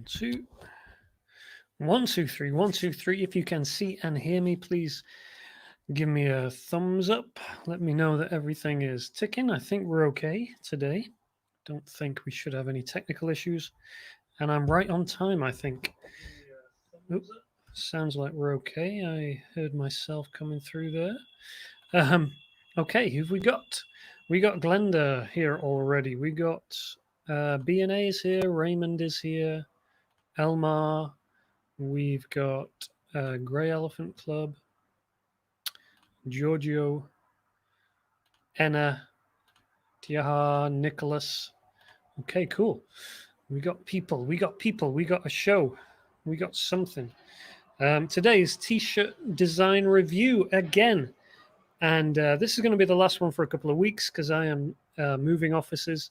Two, 1, 2, 3, 1, 2, 3. If you can see and hear me, please give me a thumbs up. Let me know that everything is ticking. I think we're okay today. Don't think we should have any technical issues. And I'm right on time, I think. Oop, sounds like we're okay. I heard myself coming through there. Um, okay, who've we got? We got Glenda here already. We got B&A is here. Raymond is here. Elmar. We've got Grey Elephant Club, Giorgio, Enna, Tiaha, Nicholas. Okay, cool. We got people. We got people. We got a show. We got something. Today's t-shirt design review again. And this is going to be the last one for a couple of weeks because I am moving offices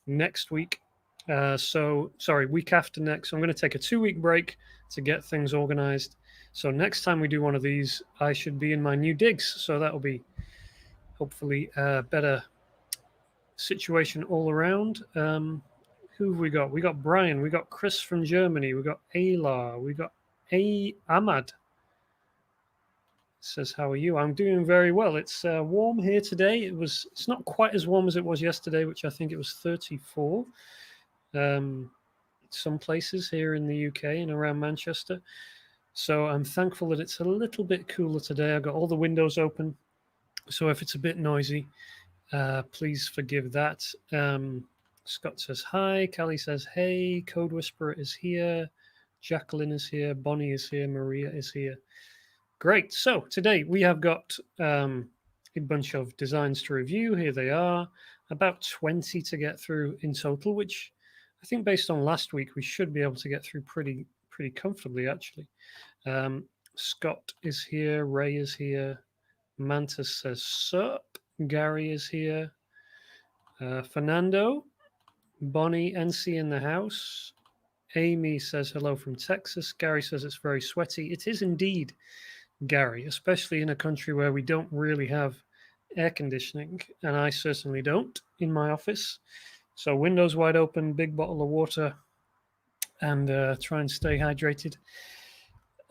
next week. Week after next. So I'm going to take a 2-week break to get things organized. So next time we do one of these, I should be in my new digs. So that'll be hopefully a better situation all around. Who have we got? We got Brian. We got Chris from Germany. We got Ayla. We got Ahmad. Says, how are you? I'm doing very well. It's warm here today. It's not quite as warm as it was yesterday, which I think it was 34. Some places here in the UK and around Manchester. So I'm thankful that it's a little bit cooler today. I've got all the windows open. So if it's a bit noisy, please forgive that. Scott says hi. Callie says hey. Code Whisperer is here. Jacqueline is here. Bonnie is here. Maria is here. Great. So today we have got a bunch of designs to review. Here they are. About 20 to get through in total, which I think based on last week, we should be able to get through pretty comfortably, actually. Scott is here. Ray is here. Mantis says sup. Gary is here. Fernando. Bonnie NC in the house. Amy says hello from Texas. Gary says it's very sweaty. It is indeed, Gary, especially in a country where we don't really have air conditioning, and I certainly don't in my office. So windows wide open, big bottle of water, and try and stay hydrated,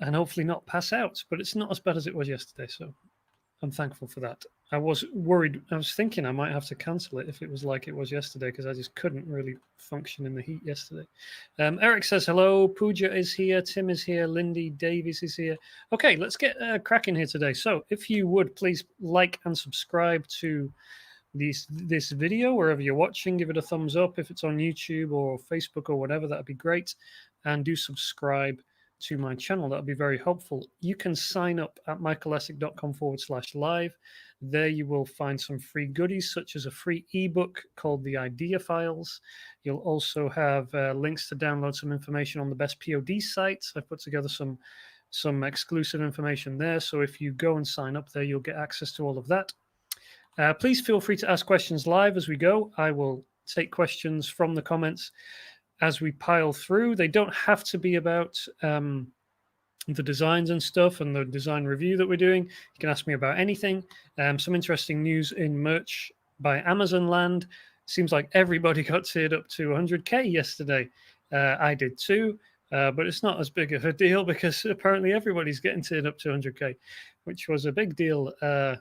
and hopefully not pass out. But it's not as bad as it was yesterday, so I'm thankful for that. I was worried. I was thinking I might have to cancel it if it was like it was yesterday because I just couldn't really function in the heat yesterday. Eric says hello. Pooja is here. Tim is here. Lindy Davies is here. Okay, let's get cracking here today. So if you would please like and subscribe to this video wherever you're watching. Give it a thumbs up if it's on YouTube or Facebook or whatever. That'd be great. And do subscribe to my channel. That would be very helpful. You can sign up at michaelessick.com/live. There you will find some free goodies, such as a free ebook called the Idea Files. You'll also have links to download some information on the best POD sites. I've put together some exclusive information there. So if you go and sign up there, you'll get access to all of that. Please feel free to ask questions live as we go. I will take questions from the comments as we pile through. They don't have to be about the designs and stuff and the design review that we're doing. You can ask me about anything. Some interesting news in merch by Amazon land. Seems like everybody got tiered up to 100K yesterday. I did too, but it's not as big of a deal because apparently everybody's getting tiered up to 100K, which was a big deal a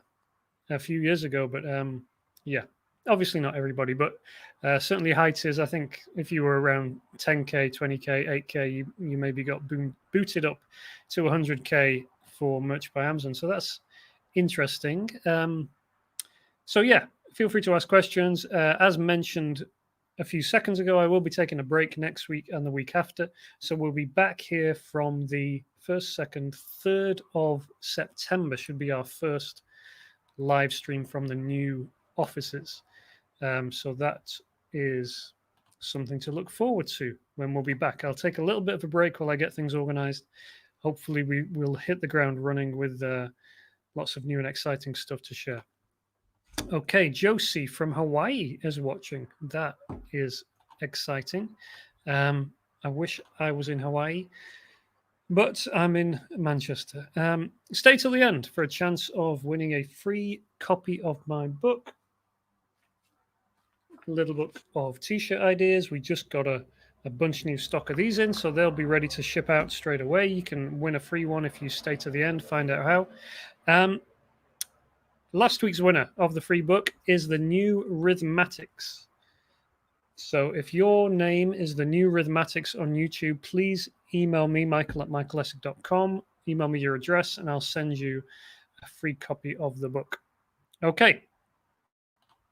few years ago. But yeah, obviously not everybody, but certainly high tiers. I think if you were around 10K, 20K, 8K, you maybe got booted up to 100K for merch by Amazon. So that's interesting. So yeah, feel free to ask questions. As mentioned a few seconds ago, I will be taking a break next week and the week after. So we'll be back here from the 1st, 2nd, 3rd of September should be our first live stream from the new offices. So that is something to look forward to when we'll be back. I'll take a little bit of a break while I get things organized. Hopefully we will hit the ground running with lots of new and exciting stuff to share. Okay, Josie from Hawaii is watching. That is exciting. I wish I was in Hawaii, but I'm in Manchester. Stay till the end for a chance of winning a free copy of my book, Little Book of T-shirt Ideas. We just got a a bunch of new stock of these in, so they'll be ready to ship out straight away. You can win a free one if you stay to the end, find out how. Last week's winner of the free book is the New Rhythmatics. So if your name is the New Rhythmatics on YouTube, please email me, michael@michaelessick.com. Email me your address, and I'll send you a free copy of the book. Okay,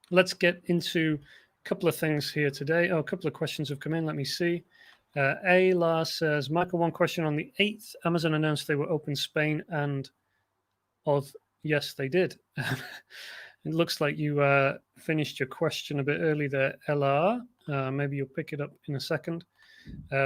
let's get into a couple of things here today. Oh, a couple of questions have come in. Let me see. Ayla says, Michael, one question on the 8th. Amazon announced they were open Spain and Oz. Yes, they did. It looks like you finished your question a bit early there, LR. Maybe you'll pick it up in a second.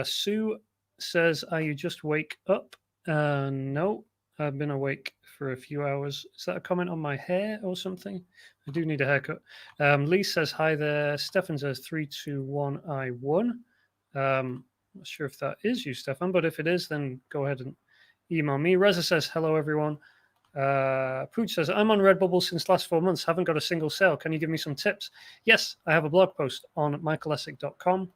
Sue says, are you just wake up? No, I've been awake for a few hours. Is that a comment on my hair or something? I do need a haircut. Lee says, hi there. Stefan says, 3, 2, 1, I won. Not sure if that is you, Stefan, but if it is, then go ahead and email me. Reza says, hello, everyone. Pooch says, I'm on Redbubble since last 4 months. Haven't got a single sale. Can you give me some tips? Yes, I have a blog post on michaelessick.com.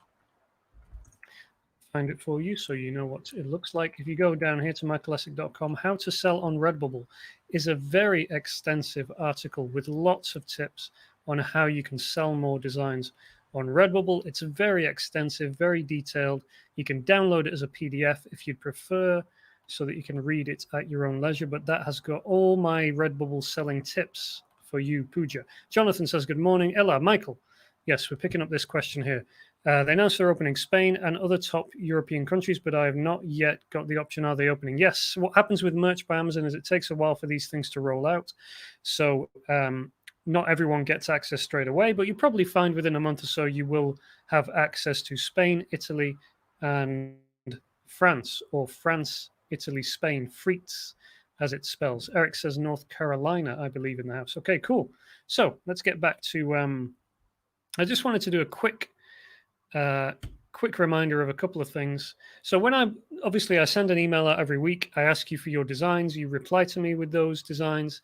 Find it for you so you know what it looks like. If you go down here to michaelessick.com, how to sell on Redbubble is a very extensive article with lots of tips on how you can sell more designs on Redbubble. It's very extensive, very detailed. You can download it as a PDF if you'd prefer, so that you can read it at your own leisure. But that has got all my Redbubble selling tips for you, Pooja. Jonathan says, good morning. Ella, Michael. Yes, we're picking up this question here. They announced they're opening Spain and other top European countries, but I have not yet got the option. Are they opening? Yes. What happens with merch by Amazon is it takes a while for these things to roll out. So not everyone gets access straight away, but you probably find within a month or so you will have access to Spain, Italy, and France, or France, Italy, Spain, Fritz, as it spells. Eric says North Carolina, I believe, in the house. Okay, cool. So let's get back to, I just wanted to do a quick reminder of a couple of things. So when I send an email out every week, I ask you for your designs, you reply to me with those designs,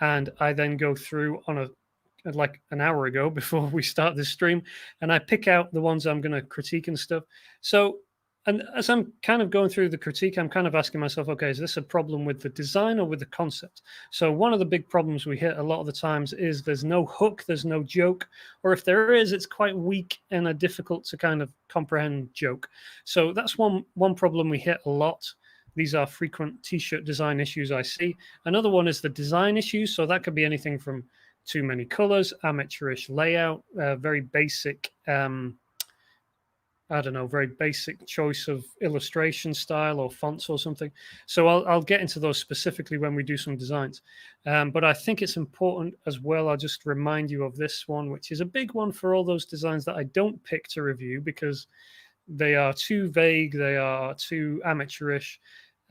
and I then go through on like an hour ago before we start this stream, and I pick out the ones I'm going to critique and stuff. So, and as I'm kind of going through the critique, I'm kind of asking myself, okay, is this a problem with the design or with the concept? So one of the big problems we hit a lot of the times is there's no hook, there's no joke, or if there is, it's quite weak and a difficult to kind of comprehend joke. So that's one problem we hit a lot. These are frequent t-shirt design issues I see. Another one is the design issues. So that could be anything from too many colors, amateurish layout, very basic, very basic choice of illustration style or fonts or something. So I'll get into those specifically when we do some designs. But I think it's important as well. I'll just remind you of this one, which is a big one for all those designs that I don't pick to review because they are too vague, they are too amateurish.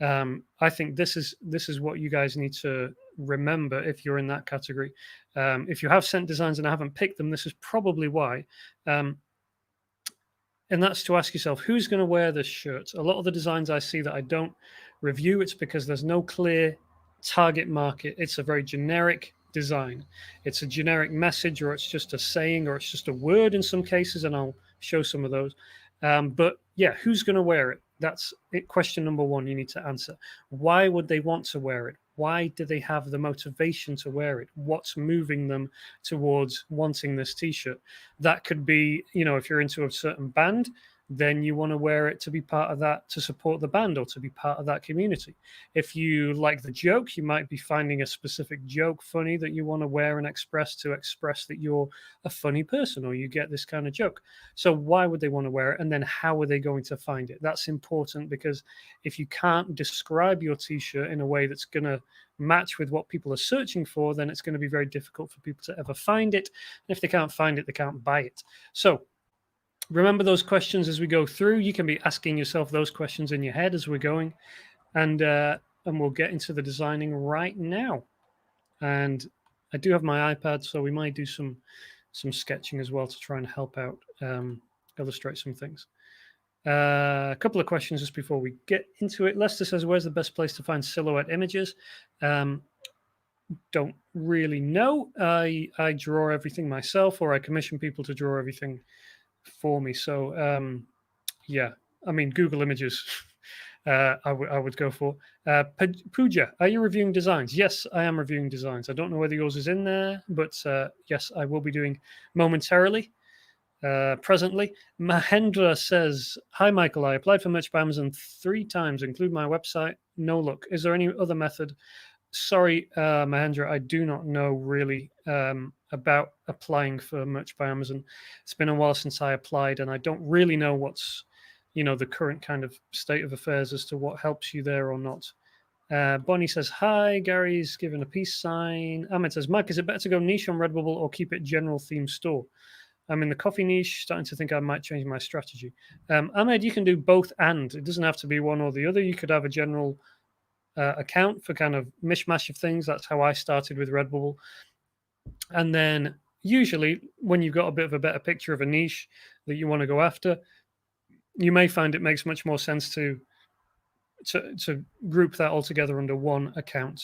I think this is what you guys need to remember if you're in that category. If you have sent designs and I haven't picked them, this is probably why. And that's to ask yourself, who's going to wear this shirt? A lot of the designs I see that I don't review, it's because there's no clear target market. It's a very generic design. It's a generic message, or it's just a saying, or it's just a word in some cases, and I'll show some of those. But yeah, who's going to wear it? That's it. Question number one you need to answer. Why would they want to wear it? Why do they have the motivation to wear it? What's moving them towards wanting this t-shirt? That could be, if you're into a certain band, then you want to wear it to be part of that, to support the band or to be part of that community. If you like the joke, you might be finding a specific joke funny that you want to wear and express that you're a funny person or you get this kind of joke. So why would they want to wear it? And then how are they going to find it? That's important, because if you can't describe your t-shirt in a way that's going to match with what people are searching for, then it's going to be very difficult for people to ever find it. And if they can't find it, they can't buy it. So remember those questions as we go through. You can be asking yourself those questions in your head as we're going, and we'll get into the designing right now. And I do have my iPad, so we might do some sketching as well to try and help out, illustrate some things. A couple of questions just before we get into it. Lester says, where's the best place to find silhouette images? Don't really know. I draw everything myself, or I commission people to draw everything for me. So yeah, I mean, Google Images. I would go for. Pooja, are you reviewing designs? Yes, I am reviewing designs. I don't know whether yours is in there, but yes, I will be doing momentarily. Presently, Mahendra says, "Hi, Michael. I applied for merch by Amazon 3 times, include my website. No luck. Is there any other method?" Sorry, Mahendra, I do not know really about applying for merch by Amazon. It's been a while since I applied, and I don't really know what's, the current kind of state of affairs as to what helps you there or not. Bonnie says, "Hi, Gary's given a peace sign." Ahmed says, "Mike, is it better to go niche on Redbubble or keep it general theme store? I'm in the coffee niche, starting to think I might change my strategy." Ahmed, you can do both and. It doesn't have to be one or the other. You could have a general account for kind of mishmash of things. That's how I started with Redbubble. And then usually when you've got a bit of a better picture of a niche that you want to go after, you may find it makes much more sense to group that all together under one account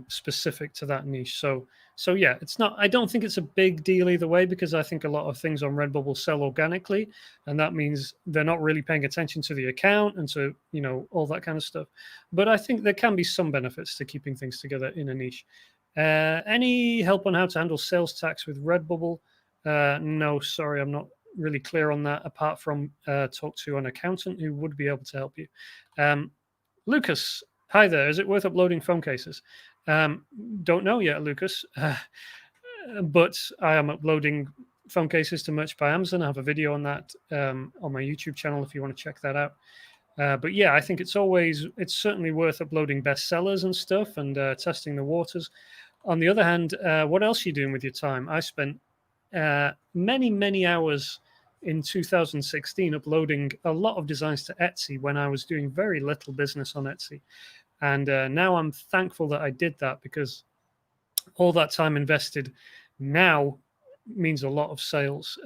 specific to that niche. So yeah, it's not. I don't think it's a big deal either way, because I think a lot of things on Redbubble sell organically, and that means they're not really paying attention to the account and to all that kind of stuff. But I think there can be some benefits to keeping things together in a niche. Any help on how to handle sales tax with Redbubble? No, sorry, I'm not really clear on that. Apart from talk to an accountant who would be able to help you. Lucas, hi there. Is it worth uploading phone cases? Don't know yet, Lucas. But I am uploading phone cases to merch by Amazon. I have a video on that on my YouTube channel if you want to check that out. But yeah, I think it's certainly worth uploading bestsellers and stuff and testing the waters. On the other hand, what else are you doing with your time? I spent many, many hours in 2016 uploading a lot of designs to Etsy when I was doing very little business on Etsy. And now I'm thankful that I did that, because all that time invested now means a lot of sales.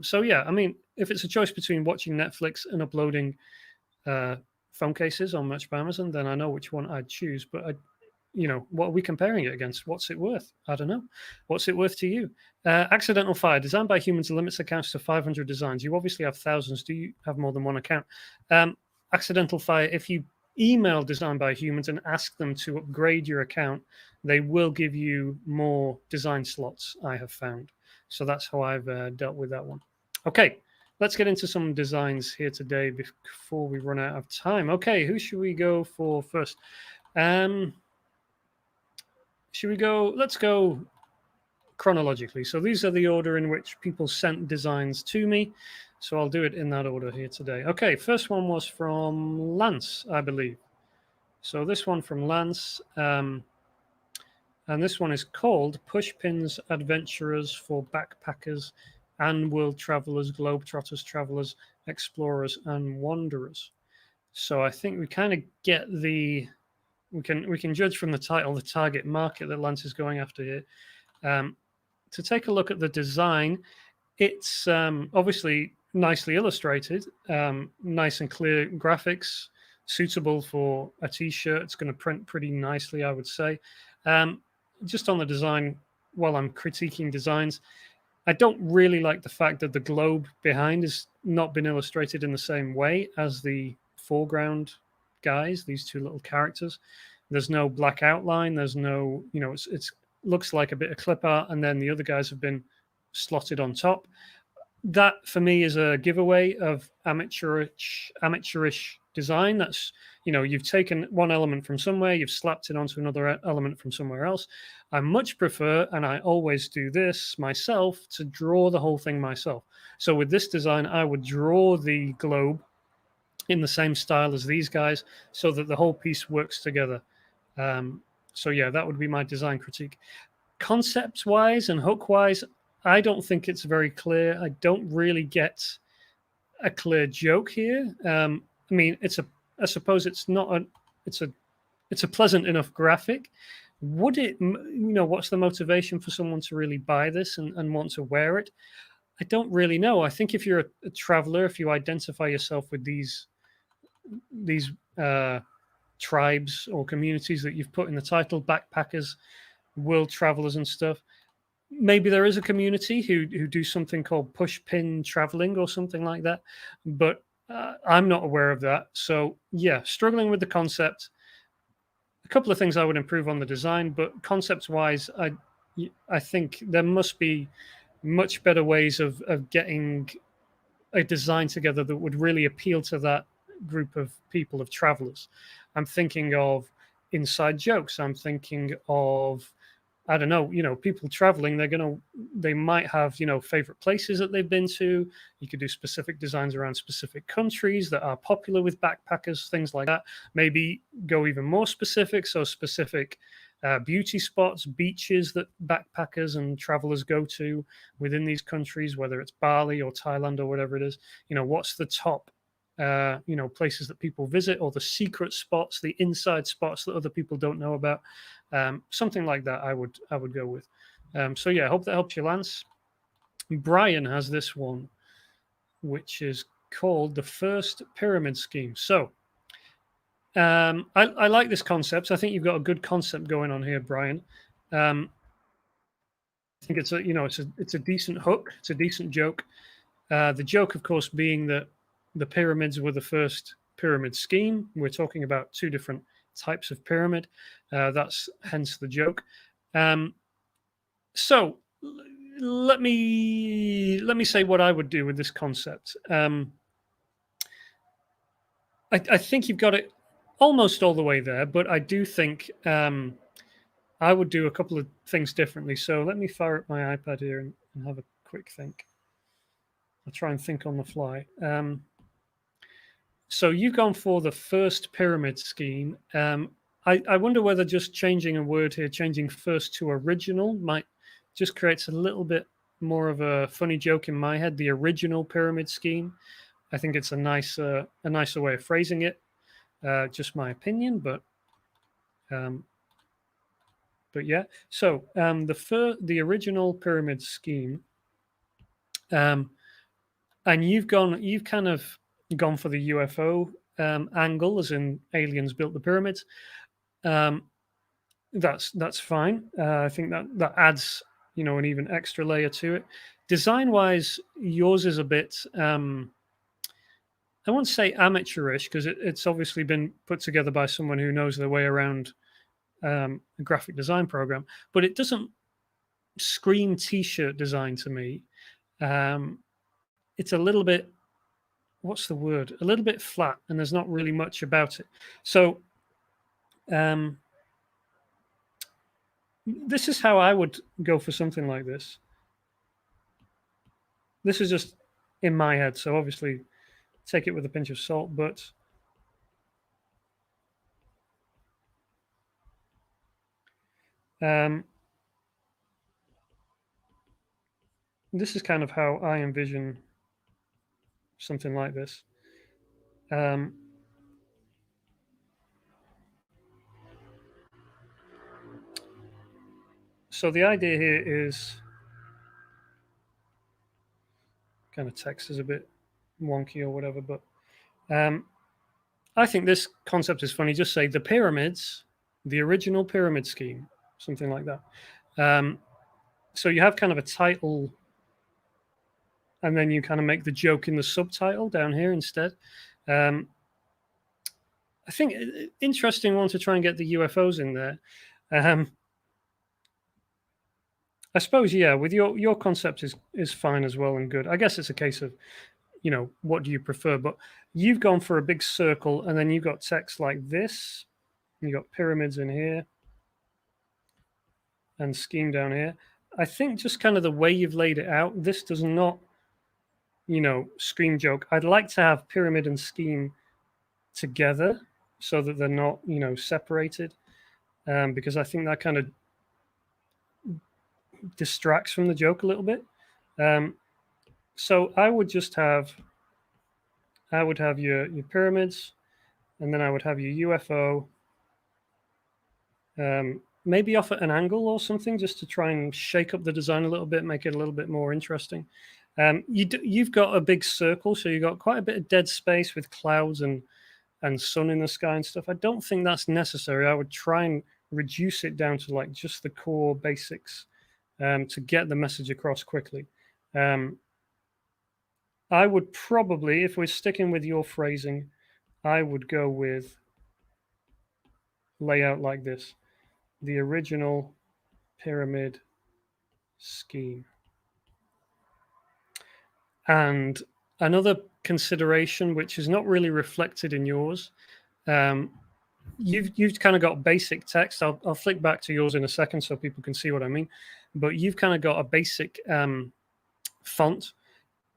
So yeah, I mean, if it's a choice between watching Netflix and uploading phone cases on Merch by Amazon, then I know which one I'd choose. But what are we comparing it against? What's it worth? I don't know. What's it worth to you? Accidental Fire, designed by humans, limits accounts to 500 designs. You obviously have thousands. Do you have more than one account? Accidental Fire, if you email Designed by Humans and ask them to upgrade your account, they will give you more design slots, I have found. So that's how I've dealt with that one. Okay, let's get into some designs here today before we run out of time. Okay, who should we go for first? Should we go? Let's go chronologically. So these are the order in which people sent designs to me. So I'll do it in that order here today. Okay, first one was from Lance, I believe. So this one from Lance, and this one is called Pushpins Adventurers for Backpackers and World Travelers, Globetrotters, Travelers, Explorers, and Wanderers. So I think we kind of get we can judge from the title the target market that Lance is going after here. To take a look at the design, it's obviously nicely illustrated, nice and clear graphics, suitable for a t-shirt. It's going to print pretty nicely, I would say. Just on the design, while I'm critiquing designs, I don't really like the fact that the globe behind has not been illustrated in the same way as the foreground guys, these two little characters. There's no black outline. There's no, it's looks like a bit of clip art, and then the other guys have been slotted on top. That for me is a giveaway of amateurish design. That's, you've taken one element from somewhere, you've slapped it onto another element from somewhere else. I much prefer, and I always do this myself, to draw the whole thing myself. So with this design, I would draw the globe in the same style as these guys so that the whole piece works together. So yeah, that would be my design critique. Concept wise and hook wise, I don't think it's very clear. I don't really get a clear joke here. I mean, I suppose it's not it's a pleasant enough graphic. Would it, what's the motivation for someone to really buy this and want to wear it? I don't really know. I think if you're a traveler, if you identify yourself with these tribes or communities that you've put in the title, backpackers, world travelers and stuff, maybe there is a community who do something called push pin traveling or something like that. But I'm not aware of that. So yeah, struggling with the concept. A couple of things I would improve on the design, but concept wise, I think there must be much better ways of getting a design together that would really appeal to that group of people, of travelers. I'm thinking of inside jokes. I'm thinking of, I don't know, people traveling, they might have, favorite places that they've been to. You could do specific designs around specific countries that are popular with backpackers, things like that. Maybe go even more specific. So specific beauty spots, beaches that backpackers and travelers go to within these countries, whether it's Bali or Thailand or whatever it is. What's the top places that people visit, or the secret spots, the inside spots that other people don't know about. Something like that I would go with. So yeah, I hope that helps you, Lance. Brian has this one, which is called the First Pyramid Scheme. So I like this concept. I think you've got a good concept going on here, Brian. I think it's a decent hook. It's a decent joke. The joke, of course, being that the pyramids were the first pyramid scheme. We're talking about two different types of pyramid. That's hence the joke. So let me say what I would do with this concept. I think you've got it almost all the way there, but I do think I would do a couple of things differently. So let me fire up my iPad here and have a quick think. I'll try and think on the fly. So you've gone for the first pyramid scheme. I wonder whether just changing a word here, changing first to original, might just creates a little bit more of a funny joke in my head. The original pyramid scheme. I think it's a nicer way of phrasing it. Just my opinion, but yeah. So the original pyramid scheme, and you've kind of gone for the UFO angle, as in aliens built the pyramids. That's fine. I think that adds an even extra layer to it. Design wise, yours is a bit. I won't say amateurish, because it's obviously been put together by someone who knows their way around a graphic design program, but it doesn't scream t-shirt design to me. It's a little bit, what's the word? A little bit flat, and there's not really much about it. So this is how I would go for something like this. This is just in my head, so obviously take it with a pinch of salt, but this is kind of how I envision something like this. So the idea here is, kind of text is a bit wonky or whatever, but I think this concept is funny. Just say the pyramids, the original pyramid scheme, something like that. So you have kind of a title, and then you kind of make the joke in the subtitle down here instead. I think interesting one to try and get the UFOs in there. I suppose, yeah, with your concept is fine as well and good. I guess it's a case of, what do you prefer? But you've gone for a big circle, and then you've got text like this. You got pyramids in here and scheme down here. I think just kind of the way you've laid it out, this does not, scream joke. I'd like to have pyramid and scheme together so that they're not, separated, because I think that kind of distracts from the joke a little bit. So I would have your pyramids, and then I would have your UFO, maybe off at an angle or something, just to try and shake up the design a little bit, make it a little bit more interesting. You've got a big circle, so you've got quite a bit of dead space with clouds and sun in the sky and stuff. I don't think that's necessary. I would try and reduce it down to like just the core basics, to get the message across quickly. I would probably, if we're sticking with your phrasing, I would go with layout like this. The original pyramid scheme. And another consideration, which is not really reflected in yours, you've kind of got basic text. I'll flick back to yours in a second so people can see what I mean. But you've kind of got a basic font,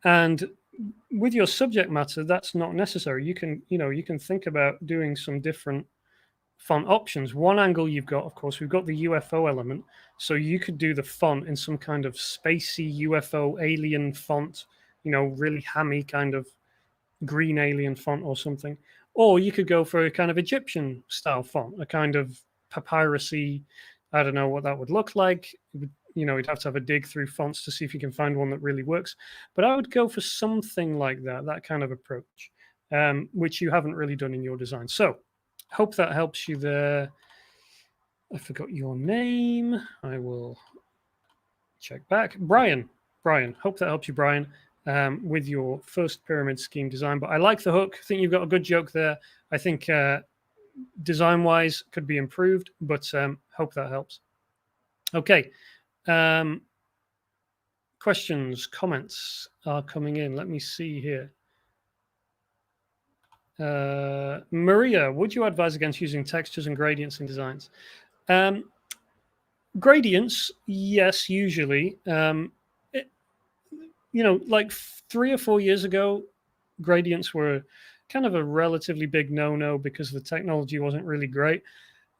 and with your subject matter, that's not necessary. You can think about doing some different font options. One angle you've got, of course, we've got the UFO element, so you could do the font in some kind of spacey UFO alien font, really hammy kind of green alien font or something. Or you could go for a kind of Egyptian style font, a kind of papyrusy. I don't know what that would look like. You'd have to have a dig through fonts to see if you can find one that really works. But I would go for something like that kind of approach, which you haven't really done in your design. So hope that helps you there. I forgot your name. I will check back. Brian, hope that helps you, Brian, with your first pyramid scheme design. But I like the hook. I think you've got a good joke there. I think design-wise could be improved, but hope that helps. Okay. Questions, comments are coming in. Let me see here. Maria, would you advise against using textures and gradients in designs? Gradients, yes, usually. Like 3 or 4 years ago, gradients were kind of a relatively big no-no because the technology wasn't really great.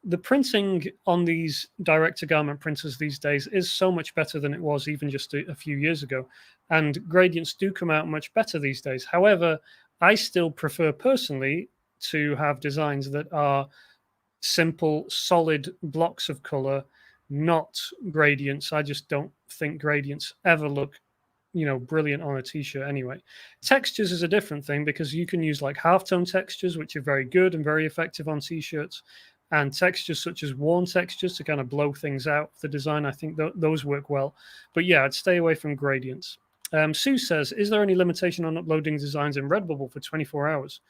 The printing on these direct-to-garment printers these days is so much better than it was even just a few years ago. And gradients do come out much better these days. However, I still prefer personally to have designs that are simple, solid blocks of color, not gradients. I just don't think gradients ever look brilliant on a t-shirt anyway. Textures is a different thing because you can use like halftone textures, which are very good and very effective on t-shirts, and textures such as worn textures to kind of blow things out the design. I think those work well. But yeah, I'd stay away from gradients. Sue says, is there any limitation on uploading designs in Redbubble for 24 hours?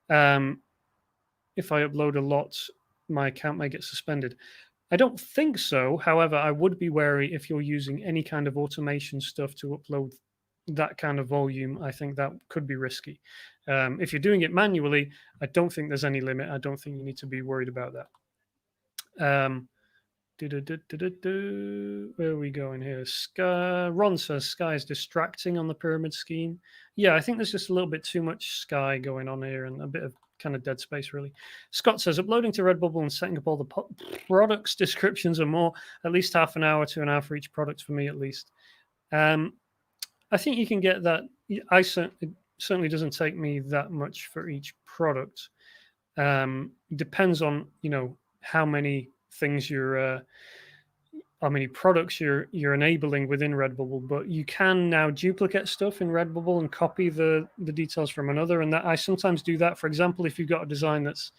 If I upload a lot, my account may get suspended. I don't think so. However, I would be wary if you're using any kind of automation stuff to upload that kind of volume. I think that could be risky. If you're doing it manually, I don't think there's any limit. I don't think you need to be worried about that. Where are we going here? Sky, Ron says sky is distracting on the pyramid scheme. Yeah, I think there's just a little bit too much sky going on here and a bit of kind of dead space, really. Scott says uploading to Redbubble and setting up all the products descriptions or more, at least half an hour to an hour for each product for me, at least. I think you can get that. It certainly doesn't take me that much for each product. Depends on how many things how many products you're enabling within Redbubble, but you can now duplicate stuff in Redbubble and copy the details from another. And that I sometimes do that. For example, if you've got a design that's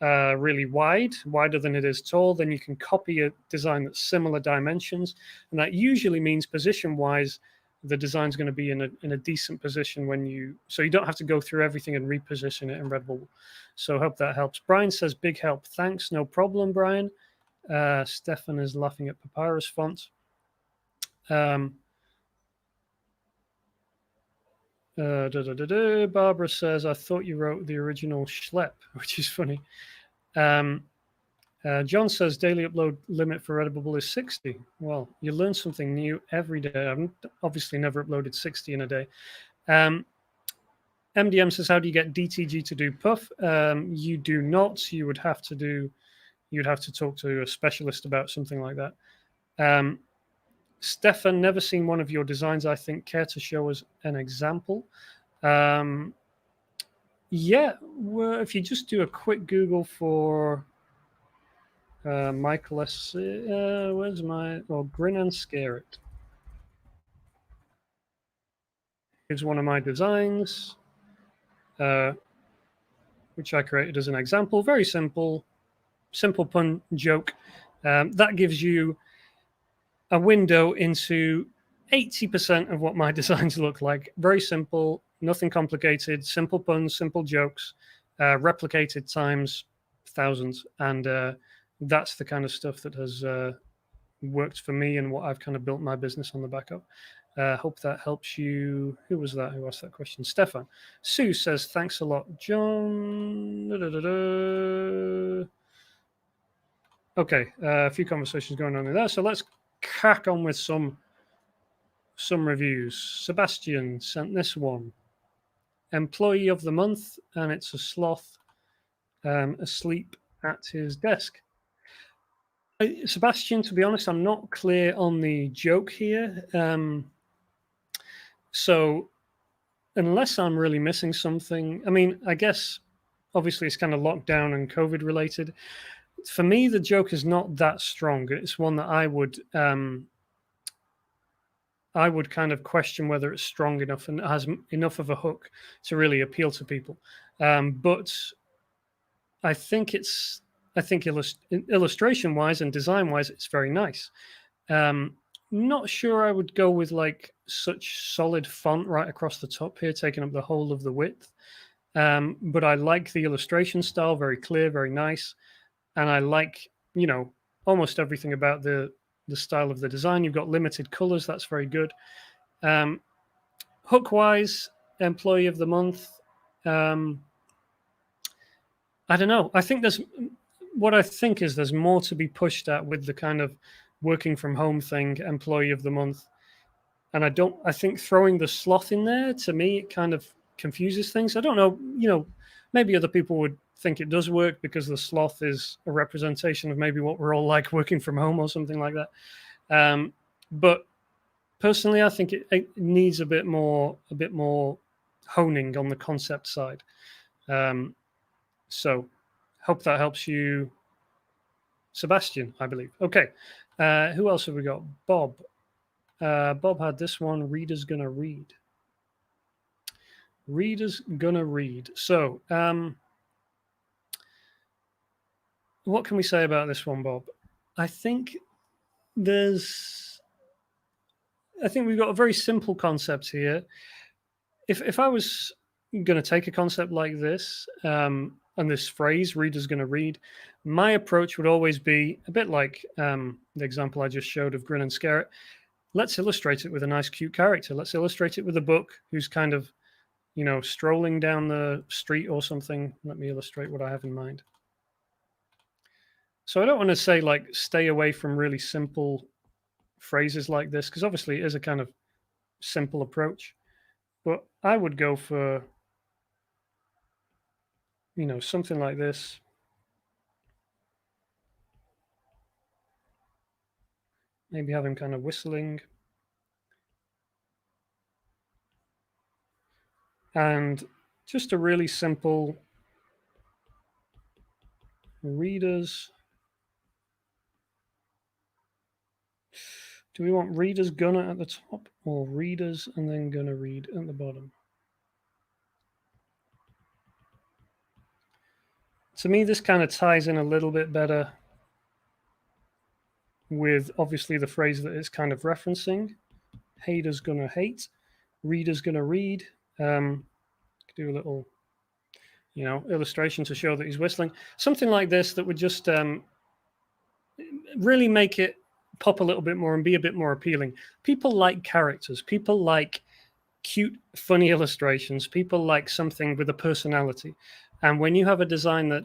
really wider than it is tall, then you can copy a design that's similar dimensions, and that usually means position-wise, the design's going to be in a decent position so you don't have to go through everything and reposition it in Redbubble. So I hope that helps. Brian says, big help. Thanks. No problem, Brian. Stefan is laughing at papyrus font. Barbara says, I thought you wrote the original Schlepp, which is funny. John says daily upload limit for Redbubble is 60. Well, you learn something new every day. I've obviously never uploaded 60 in a day. MDM says, how do you get DTG to do puff? You do not. You'd have to talk to a specialist about something like that. Stefan, never seen one of your designs, I think. Care to show us an example? Yeah, well, if you just do a quick Google for Michael S. Where's Grin and Scare It. Here's one of my designs, which I created as an example. Very simple pun joke. That gives you a window into 80% of what my designs look like. Very simple. nothing complicated, simple puns, simple jokes, replicated times thousands, and that's the kind of stuff that has worked for me and what I've kind of built my business on the back of. Hope that helps you. Who was that who asked that question? Stefan. Sue says, thanks a lot, John. Okay, a few conversations going on in there. So let's crack on with some reviews. Sebastian sent this one. Employee of the month, and it's a sloth asleep at his desk. Sebastian, to be honest, I'm not clear on the joke here. So unless I'm really missing something, I mean, I guess obviously it's kind of lockdown and COVID related. For me, the joke is not that strong. It's one that I would kind of question whether it's strong enough and has enough of a hook to really appeal to people. But I think illustration wise and design wise, it's very nice. Not sure I would go with like such solid font right across the top here, taking up the whole of the width. But I like the illustration style, very clear, very nice. And I like, almost everything about the style of the design. You've got limited colors. That's very good. Hook wise, employee of the month. I don't know. I think there's more to be pushed at with the kind of working from home thing, employee of the month. And I think throwing the sloth in there, to me, it kind of confuses things. I don't know, maybe other people would think it does work because the sloth is a representation of maybe what we're all like working from home or something like that. But personally, I think it needs a bit more honing on the concept side. So hope that helps you, Sebastian, I believe. Okay. Who else have we got? Bob. Bob had this one. Reader's gonna read. Reader's gonna read. So, what can we say about this one, Bob? I think we've got a very simple concept here. If I was going to take a concept like this, and this phrase, reader's going to read, my approach would always be a bit like the example I just showed of Grin and Scare It. Let's illustrate it with a nice, cute character. Let's illustrate it with a book who's kind of, strolling down the street or something. Let me illustrate what I have in mind. So I don't want to say like stay away from really simple phrases like this, because obviously it is a kind of simple approach. But I would go for, something like this. Maybe have him kind of whistling. And just a really simple readers. Do we want readers gonna at the top or readers and then gonna read at the bottom? To me, this kind of ties in a little bit better with obviously the phrase that it's kind of referencing. Haters gonna hate, readers gonna read. Do a little, illustration to show that he's whistling. Something like this that would just really make it pop a little bit more and be a bit more appealing. People like characters. People like cute, funny illustrations. People like something with a personality. And when you have a design that,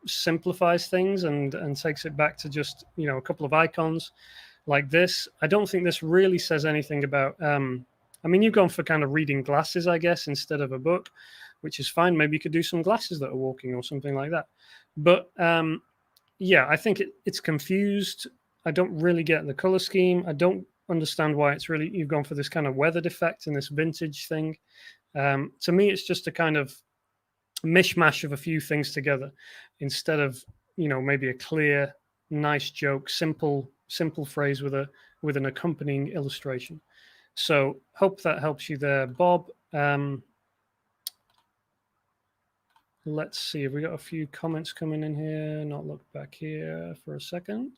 simplifies things and takes it back to just, a couple of icons like this, I don't think this really says anything about, you've gone for kind of reading glasses, I guess, instead of a book, which is fine. Maybe you could do some glasses that are walking or something like that. But yeah, I think it's confused. I don't really get the color scheme. I don't understand why you've gone for this kind of weathered effect and this vintage thing. To me, it's just a kind of mishmash of a few things together instead of, maybe a clear, nice joke, simple phrase with an accompanying illustration. So hope that helps you there, Bob. Let's see. Have we got a few comments coming in here? Not look back here for a second.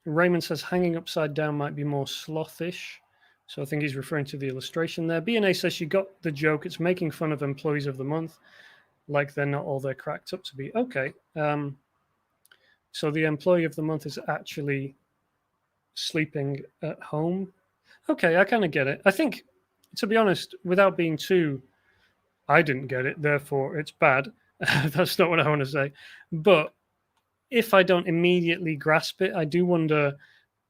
Raymond says hanging upside down might be more slothish. So I think he's referring to the illustration there. BNA says she got the joke. It's making fun of employees of the month, like they're not all they're cracked up to be. Okay. So the employee of the month is actually sleeping at home. Okay, I kind of get it. I think, to be honest, without being too, I didn't get it, therefore it's bad. That's not what I want to say. But if I don't immediately grasp it, I do wonder,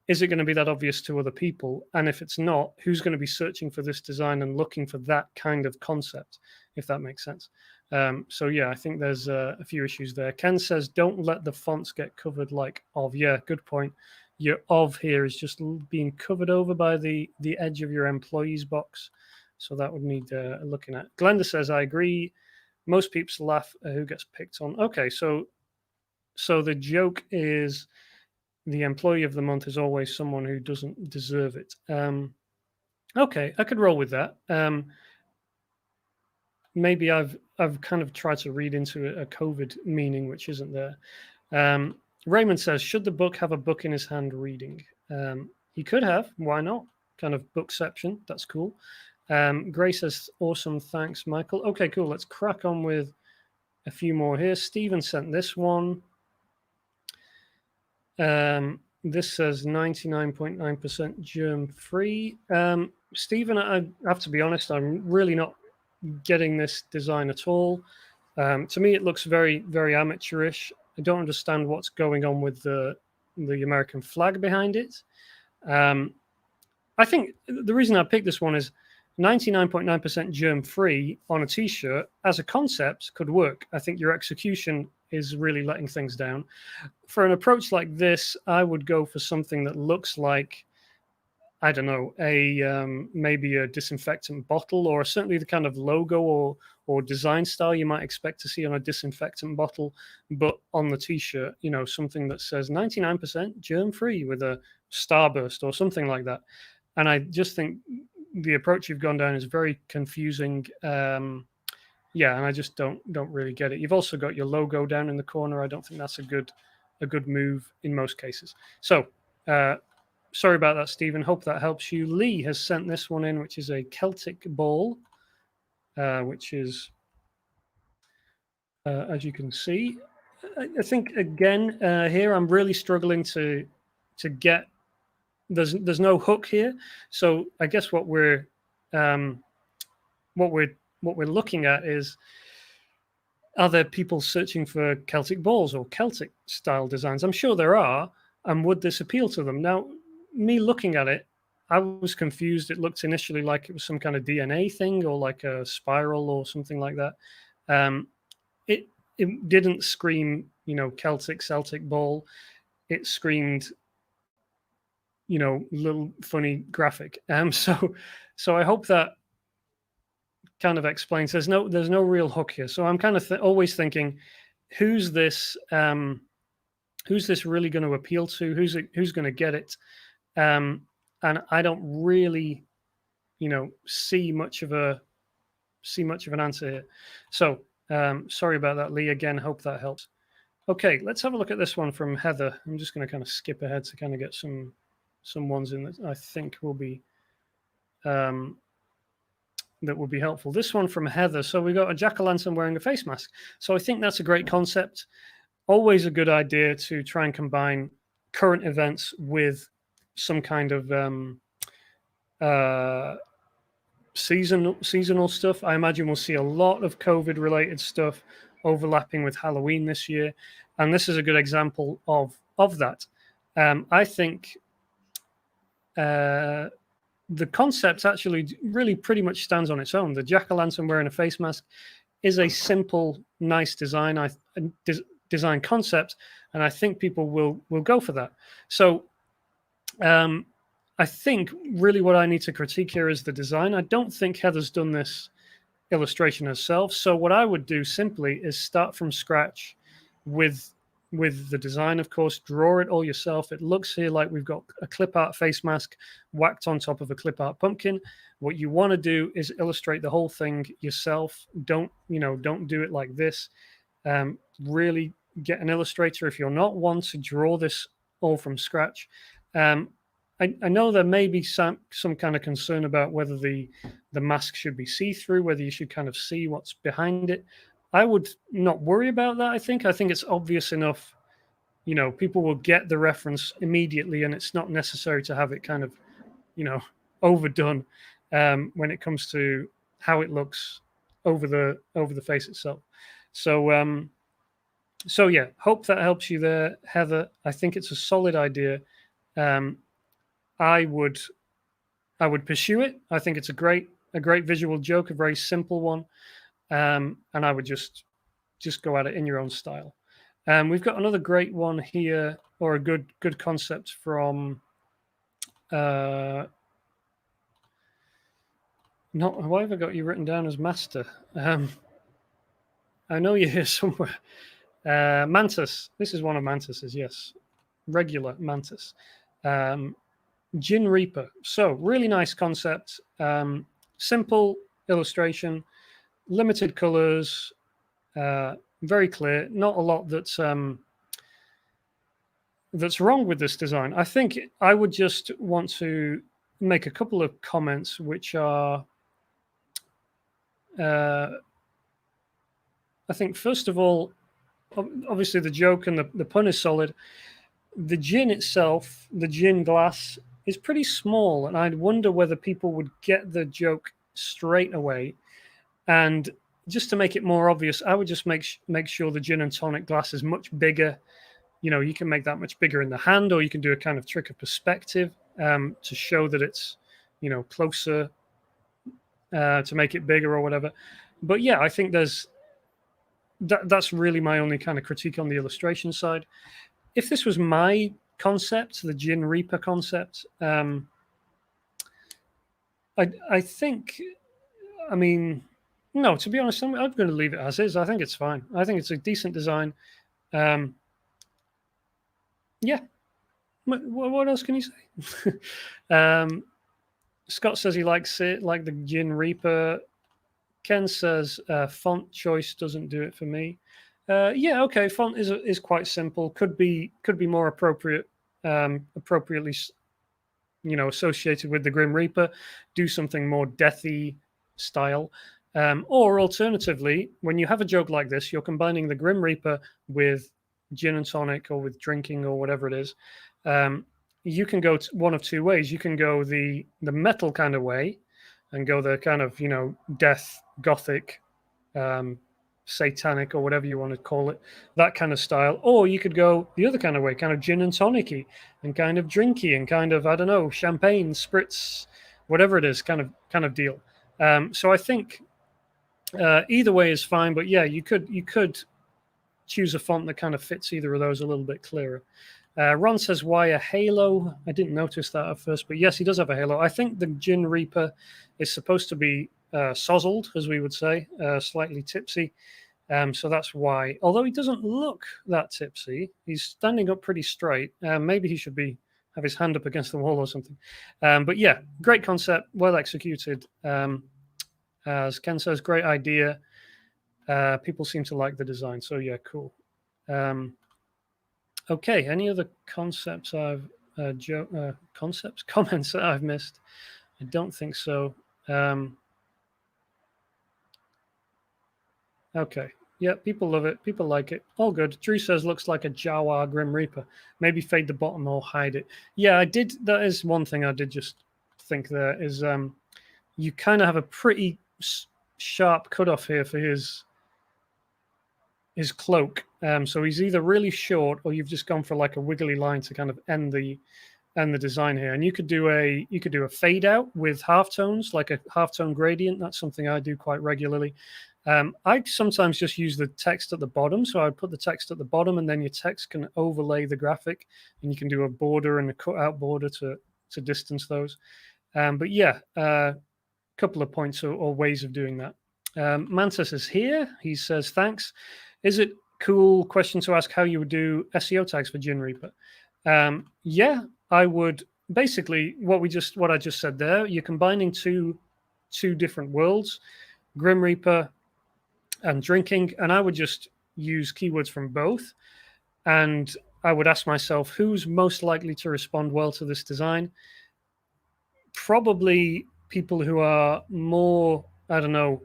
is it going to be that obvious to other people? And if it's not, who's going to be searching for this design and looking for that kind of concept, if that makes sense? So yeah, I think there's a few issues there. Ken says, don't let the fonts get covered like of. Yeah, good point. Your of here is just being covered over by the edge of your employees box. So that would need looking at. Glenda says, I agree. Most peeps laugh who gets picked on. Okay, so the joke is the employee of the month is always someone who doesn't deserve it. Okay, I could roll with that. Maybe I've kind of tried to read into a COVID meaning which isn't there. Raymond says, should the book have a book in his hand reading? He could have. Why not? Kind of bookception. That's cool. Gray says, awesome. Thanks, Michael. Okay, cool. Let's crack on with a few more here. Stephen sent this one. This says 99.9% germ-free. Stephen, I have to be honest, I'm really not getting this design at all. To me, it looks very, very amateurish. I don't understand what's going on with the American flag behind it. I think the reason I picked this one is 99.9% germ-free on a T-shirt as a concept could work. I think your execution is really letting things down. For an approach like this, I would go for something that looks like, I don't know, maybe a disinfectant bottle, or certainly the kind of logo or design style you might expect to see on a disinfectant bottle, but on the T-shirt, you know, something that says 99% germ-free with a starburst or something like that. And I just think the approach you've gone down is very confusing. Yeah, and I just don't really get it. You've also got your logo down in the corner. I don't think that's a good move in most cases. So sorry about that, Stephen. Hope that helps you. Lee has sent this one in, which is a Celtic ball, which is, as you can see, I think again here I'm really struggling to get. There's no hook here, so I guess what we're looking at is, are there people searching for Celtic balls or Celtic style designs? I'm sure there are, and would this appeal to them? Now, me looking at it, I was confused. It looked initially like it was some kind of DNA thing or like a spiral or something like that. It didn't scream, you know, Celtic ball. It screamed, you know, little funny graphic. So I hope that kind of explains. There's no real hook here. So I'm kind of always thinking, who's this really going to appeal to? Who's going to get it? And I don't really, you know, see much of an answer here. So sorry about that, Lee. Again, hope that helps. Okay, let's have a look at this one from Heather. I'm just going to kind of skip ahead to kind of get some ones in that I think will be that would be helpful. This one from Heather. So we got a jack-o'-lantern wearing a face mask. So I think that's a great concept. Always a good idea to try and combine current events with some kind of seasonal stuff. I imagine we'll see a lot of COVID-related stuff overlapping with Halloween this year, and this is a good example of that. I think the concept actually really pretty much stands on its own. The jack-o'-lantern wearing a face mask is a simple, nice design design concept, and I think people will go for that. So I think really what I need to critique here is the design. I don't think Heather's done this illustration herself. So what I would do simply is start from scratch with the design, of course, draw it all yourself. It looks here like we've got a clip art face mask whacked on top of a clip art pumpkin. What you want to do is illustrate the whole thing yourself. Don't do it like this. Really get an illustrator if you're not one to draw this all from scratch. I know there may be some kind of concern about whether the mask should be see-through, whether you should kind of see what's behind it. I would not worry about that. I think it's obvious enough. People will get the reference immediately, and it's not necessary to have it kind of, overdone when it comes to how it looks over the face itself. So yeah, hope that helps you there, Heather. I think it's a solid idea. I would pursue it. I think it's a great visual joke, a very simple one, and I would just go at it in your own style. We've got another great one here, or a good concept from. Why have I got you written down as master? I know you're here somewhere. Mantis. This is one of Mantis's, yes. Regular Mantis. Gin Reaper. So, really nice concept. Simple illustration, limited colors, very clear. Not a lot that's wrong with this design. I think I would just want to make a couple of comments, which are, I think, first of all, obviously the joke and the pun is solid. The gin itself, the gin glass, is pretty small, and I'd wonder whether people would get the joke straight away. And just to make it more obvious, I would just make sure the gin and tonic glass is much bigger. You can make that much bigger in the hand, or you can do a kind of trick of perspective to show that it's, closer to make it bigger or whatever. But yeah, I think that's really my only kind of critique on the illustration side. If this was my concept, the Gin Reaper concept, I think, no, to be honest, I'm going to leave it as is. I think it's fine. I think it's a decent design. Yeah. What else can you say? Scott says he likes it, like the Gin Reaper. Ken says font choice doesn't do it for me. Yeah, okay. Font is quite simple. Could be more appropriate, appropriately, associated with the Grim Reaper. Do something more deathy style. Or alternatively, when you have a joke like this, you're combining the Grim Reaper with gin and tonic, or with drinking, or whatever it is. You can go one of two ways. You can go the metal kind of way, and go the kind of death, gothic, satanic, or whatever you want to call it, that kind of style. Or you could go the other kind of way, kind of gin and tonic-y, and kind of drinky, and kind of, I don't know, champagne, spritz, whatever it is, kind of deal. So I think either way is fine. But yeah, you could choose a font that kind of fits either of those a little bit clearer. Ron says, why a halo? I didn't notice that at first, but yes, he does have a halo. I think the Gin Reaper is supposed to be sozzled, as we would say, slightly tipsy. So that's why. Although he doesn't look that tipsy, he's standing up pretty straight. Maybe he should have his hand up against the wall or something. But yeah, great concept, well executed. As Ken says, great idea. People seem to like the design. So yeah, cool. Okay, any other concepts comments that I've missed? I don't think so. Okay, yeah, people love it. People like it. All good. Drew says, looks like a Jawa Grim Reaper. Maybe fade the bottom or hide it. Yeah, I did. That is one thing I did just think there is you kind of have a pretty sharp cutoff here for his cloak. So he's either really short, or you've just gone for like a wiggly line to kind of end the design here. And you could do a fade out with halftones, like a halftone gradient. That's something I do quite regularly. I sometimes just use the text at the bottom. So I would put the text at the bottom, and then your text can overlay the graphic, and you can do a border and a cutout border to distance those. But yeah, a couple of points or ways of doing that. Mantis is here. He says, thanks. Is it cool question to ask how you would do SEO tags for Gin Reaper? Yeah, I would. Basically, what I just said there, you're combining two different worlds, Grim Reaper and drinking, and I would just use keywords from both. And I would ask myself, who's most likely to respond well to this design? Probably people who are more, I don't know,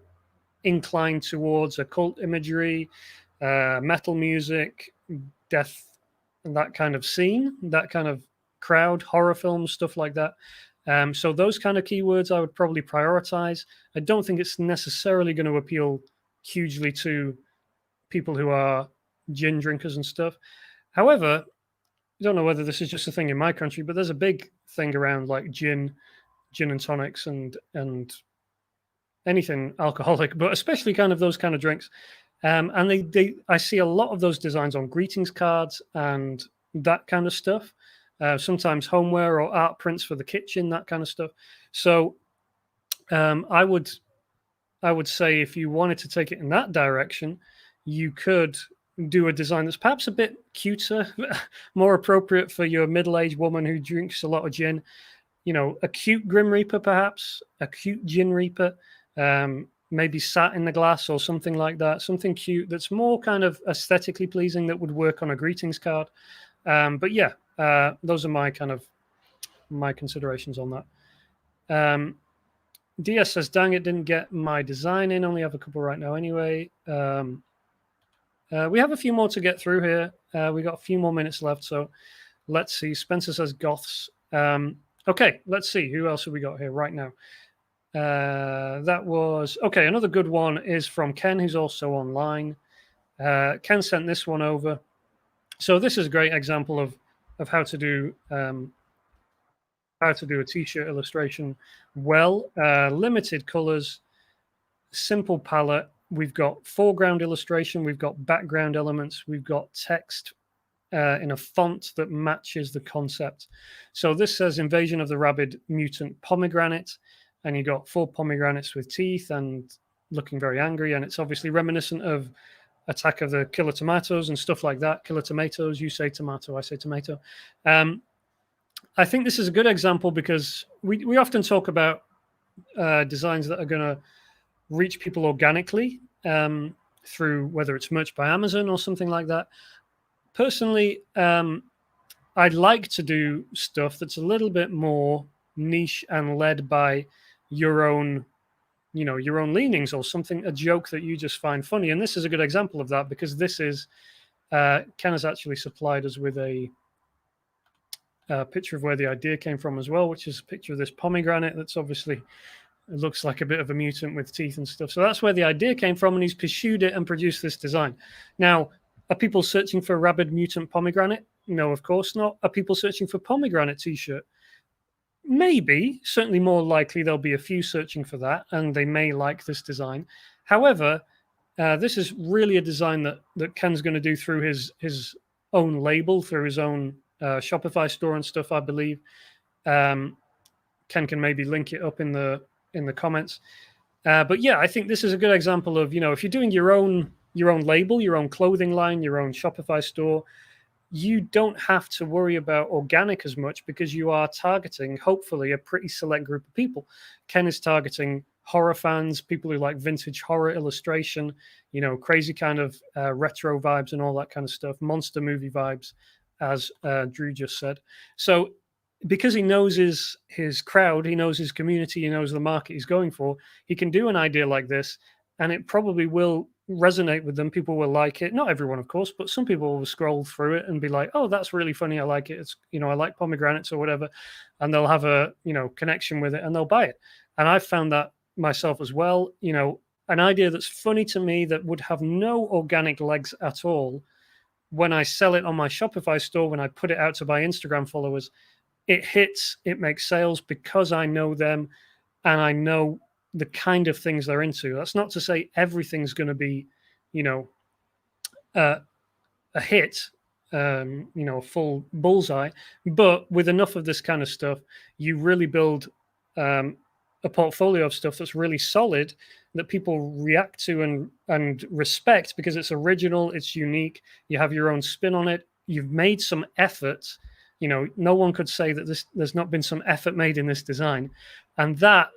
inclined towards occult imagery, metal music, death, and that kind of scene, that kind of crowd, horror films, stuff like that. So those kind of keywords I would probably prioritize. I don't think it's necessarily going to appeal hugely to people who are gin drinkers and stuff. However, I don't know whether this is just a thing in my country, but there's a big thing around like gin and tonics and anything alcoholic, but especially kind of those kind of drinks. And I see a lot of those designs on greetings cards and that kind of stuff. Sometimes homeware or art prints for the kitchen, that kind of stuff. So I would say if you wanted to take it in that direction, you could do a design that's perhaps a bit cuter, more appropriate for your middle-aged woman who drinks a lot of gin. You know, a cute Grim Reaper, perhaps a cute Gin Reaper, maybe sat in the glass or something like that. Something cute that's more kind of aesthetically pleasing that would work on a greetings card. But yeah, those are my considerations on that. DS says, dang, it didn't get my design in. Only have a couple right now anyway. We have a few more to get through here. We got a few more minutes left, so let's see. Spencer says goths. Okay, let's see. Who else have we got here right now? That was... Okay, another good one is from Ken, who's also online. Ken sent this one over. So this is a great example of how to do a t-shirt illustration well. Limited colors, simple palette. We've got foreground illustration, we've got background elements, we've got text in a font that matches the concept. So this says Invasion of the Rabid Mutant Pomegranate, and you got 4 pomegranates with teeth and looking very angry, and it's obviously reminiscent of Attack of the Killer Tomatoes and stuff like that. Killer Tomatoes, you say tomato, I say tomato. I think this is a good example because we often talk about designs that are going to reach people organically through whether it's merch by Amazon or something like that. Personally, I'd like to do stuff that's a little bit more niche and led by your own leanings or something, a joke that you just find funny. And this is a good example of that because this is Ken has actually supplied us with a picture of where the idea came from as well, which is a picture of this pomegranate that's obviously... It looks like a bit of a mutant with teeth and stuff. So that's where the idea came from, and he's pursued it and produced this design. Now, are people searching for a rabid mutant pomegranate? No, of course not. Are people searching for pomegranate t-shirt? Maybe. Certainly more likely there'll be a few searching for that, and they may like this design. However, this is really a design that Ken's going to do through his own label, through his own Shopify store and stuff, I believe. Ken can maybe link it up in the comments. But yeah, I think this is a good example of, if you're doing your own label, your own clothing line, your own Shopify store, you don't have to worry about organic as much because you are targeting, hopefully, a pretty select group of people. Ken is targeting horror fans, people who like vintage horror illustration, crazy kind of retro vibes and all that kind of stuff, monster movie vibes, as Drew just said. So because he knows his crowd, he knows his community, he knows the market he's going for, he can do an idea like this, and it probably will resonate with them. People will like it. Not everyone, of course, but some people will scroll through it and be like, oh, that's really funny. I like it. It's, I like pomegranates or whatever. And they'll have a, connection with it and they'll buy it. And I've found that myself as well. An idea that's funny to me that would have no organic legs at all. When I sell it on my Shopify store, when I put it out to my Instagram followers, it hits, it makes sales because I know them and I know the kind of things they're into. That's not to say everything's going to be, a hit, a full bullseye, but with enough of this kind of stuff, you really build a portfolio of stuff that's really solid that people react to and respect because it's original, it's unique, you have your own spin on it, you've made some effort. No one could say that there's not been some effort made in this design, and that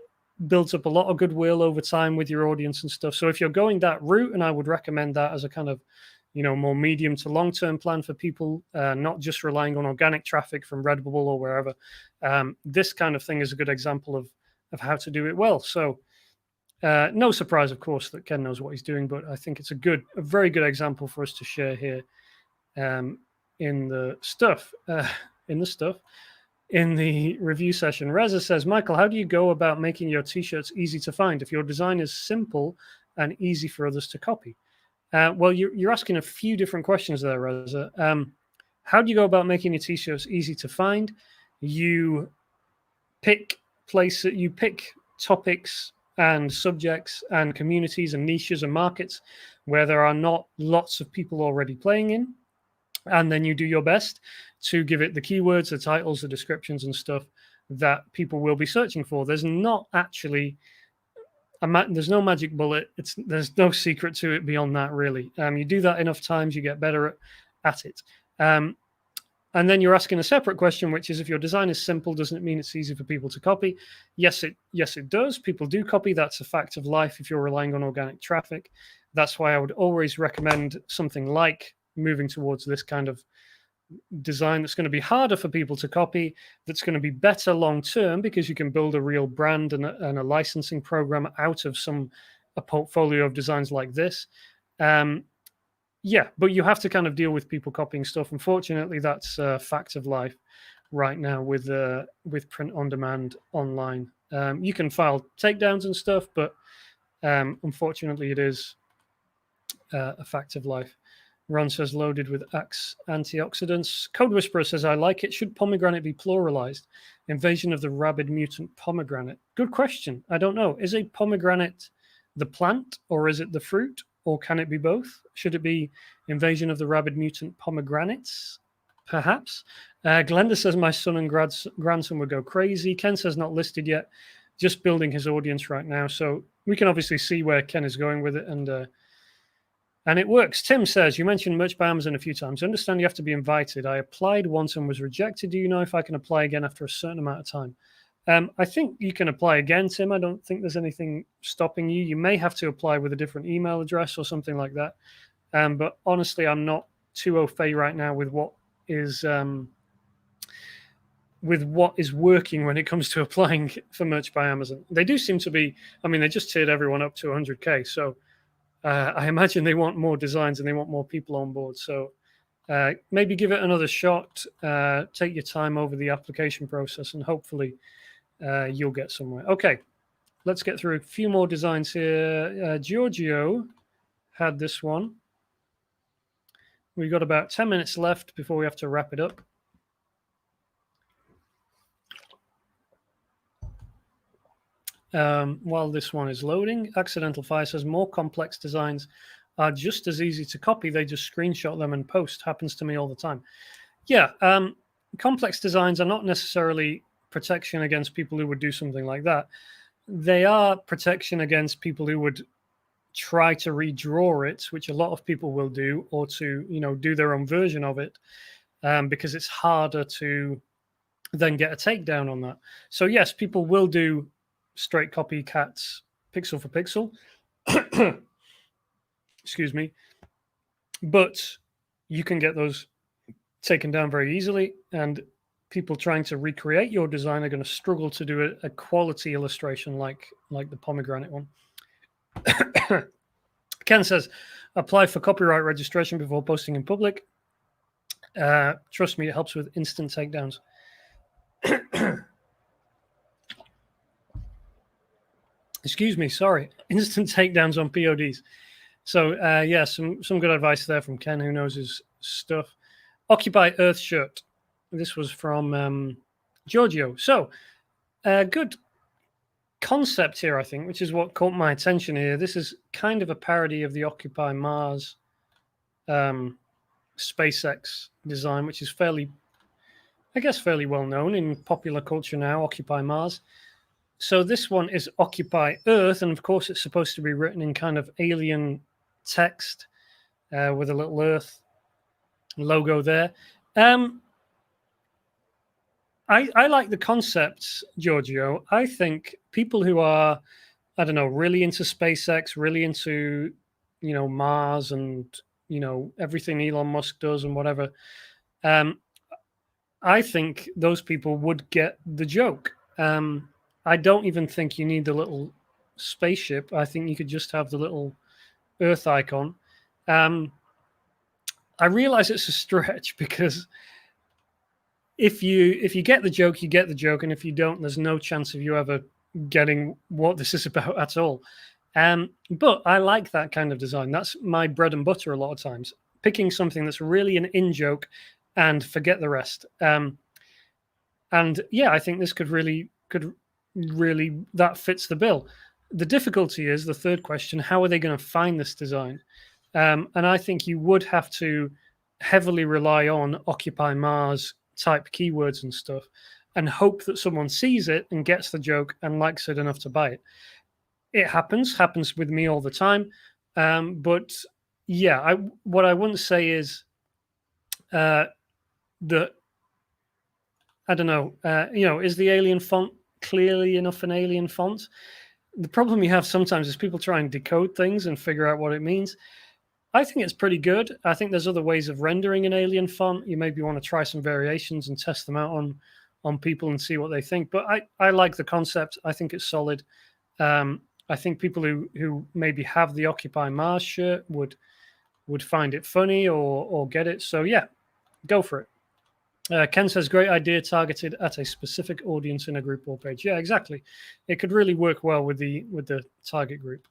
builds up a lot of goodwill over time with your audience and stuff. So if you're going that route, and I would recommend that as a kind of, more medium to long-term plan for people, not just relying on organic traffic from Redbubble or wherever. This kind of thing is a good example of how to do it well. So no surprise, of course, that Ken knows what he's doing, but I think it's a very good example for us to share here in the stuff. In the review session, Reza says, Michael, how do you go about making your t-shirts easy to find if your design is simple and easy for others to copy? Well, you're asking a few different questions there, Reza. How do you go about making your t-shirts easy to find? You pick topics and subjects and communities and niches and markets where there are not lots of people already playing in. And then you do your best to give it the keywords, the titles, the descriptions and stuff that people will be searching for. There's not actually there's no magic bullet. There's no secret to it beyond that, really. You do that enough times, you get better at it. And then you're asking a separate question, which is, if your design is simple, doesn't it mean it's easy for people to copy? Yes, it does. People do copy. That's a fact of life if you're relying on organic traffic. That's why I would always recommend something like moving towards this kind of design that's going to be harder for people to copy, that's going to be better long term because you can build a real brand and a licensing program out of a portfolio of designs like this. But you have to kind of deal with people copying stuff. Unfortunately, that's a fact of life right now with print on demand online. You can file takedowns and stuff, but unfortunately, it is a fact of life. Ron says, loaded with Axe antioxidants. Code Whisperer says, I like it. Should pomegranate be pluralized? Invasion of the rabid mutant pomegranate. Good question. I don't know. Is a pomegranate the plant, or is it the fruit, or can it be both? Should it be Invasion of the rabid mutant pomegranates? Perhaps. Glenda says, my son and grandson would go crazy. Ken says, not listed yet. Just building his audience right now. So we can obviously see where Ken is going with it, and it works. Tim says, you mentioned Merch by Amazon a few times. I understand you have to be invited. I applied once and was rejected. Do you know if I can apply again after a certain amount of time? I think you can apply again, Tim. I don't think there's anything stopping you. You may have to apply with a different email address or something like that. But honestly, I'm not too au fait right now with what is working when it comes to applying for Merch by Amazon. They do seem to be, they just tiered everyone up to 100K. So I imagine they want more designs and they want more people on board. So maybe give it another shot. Take your time over the application process, and hopefully you'll get somewhere. Okay, let's get through a few more designs here. Giorgio had this one. We've got about 10 minutes left before we have to wrap it up. While this one is loading, Accidental Fire says, more complex designs are just as easy to copy. They just screenshot them and post. Happens to me all the time. Yeah, complex designs are not necessarily protection against people who would do something like that. They are protection against people who would try to redraw it, which a lot of people will do, or to do their own version of it, because it's harder to then get a takedown on that. So yes, people will do straight copycats, pixel for pixel. Excuse me. But you can get those taken down very easily, and people trying to recreate your design are going to struggle to do a quality illustration like the pomegranate one. Ken says, apply for copyright registration before posting in public. Trust me, it helps with instant takedowns. Excuse me, sorry. Instant takedowns on PODs. So, some good advice there from Ken, who knows his stuff. Occupy Earth shirt. This was from Giorgio. So, good concept here, I think, which is what caught my attention here. This is kind of a parody of the Occupy Mars SpaceX design, which is fairly well known in popular culture now, Occupy Mars. So this one is Occupy Earth, and of course it's supposed to be written in kind of alien text with a little Earth logo there. I like the concepts, Giorgio. I think people who are, really into SpaceX, really into, Mars and, everything Elon Musk does and whatever. I think those people would get the joke. I don't even think you need the little spaceship. I think you could just have the little Earth icon. I realize it's a stretch because if you get the joke, you get the joke, and if you don't, there's no chance of you ever getting what this is about at all. But I like that kind of design. That's my bread and butter a lot of times. Picking something that's really an in joke and forget the rest. And yeah, I think this could really that fits the bill. The difficulty is the third question: how are they going to find this design? And I think you would have to heavily rely on Occupy Mars type keywords and stuff, and hope that someone sees it and gets the joke and likes it enough to buy it. It happens with me all the time. But yeah, what I wouldn't say is that I don't know. Is the alien font clearly enough an alien font? The problem you have sometimes is people try and decode things and figure out what it means. I think it's pretty good. I think there's other ways of rendering an alien font. You maybe want to try some variations and test them out on people and see what they think. But I like the concept. I think it's solid. I think people who maybe have the Occupy Mars shirt would find it funny or get it. So yeah, go for it. Ken says, great idea targeted at a specific audience in a group or page. Yeah, exactly. It could really work well with the target group.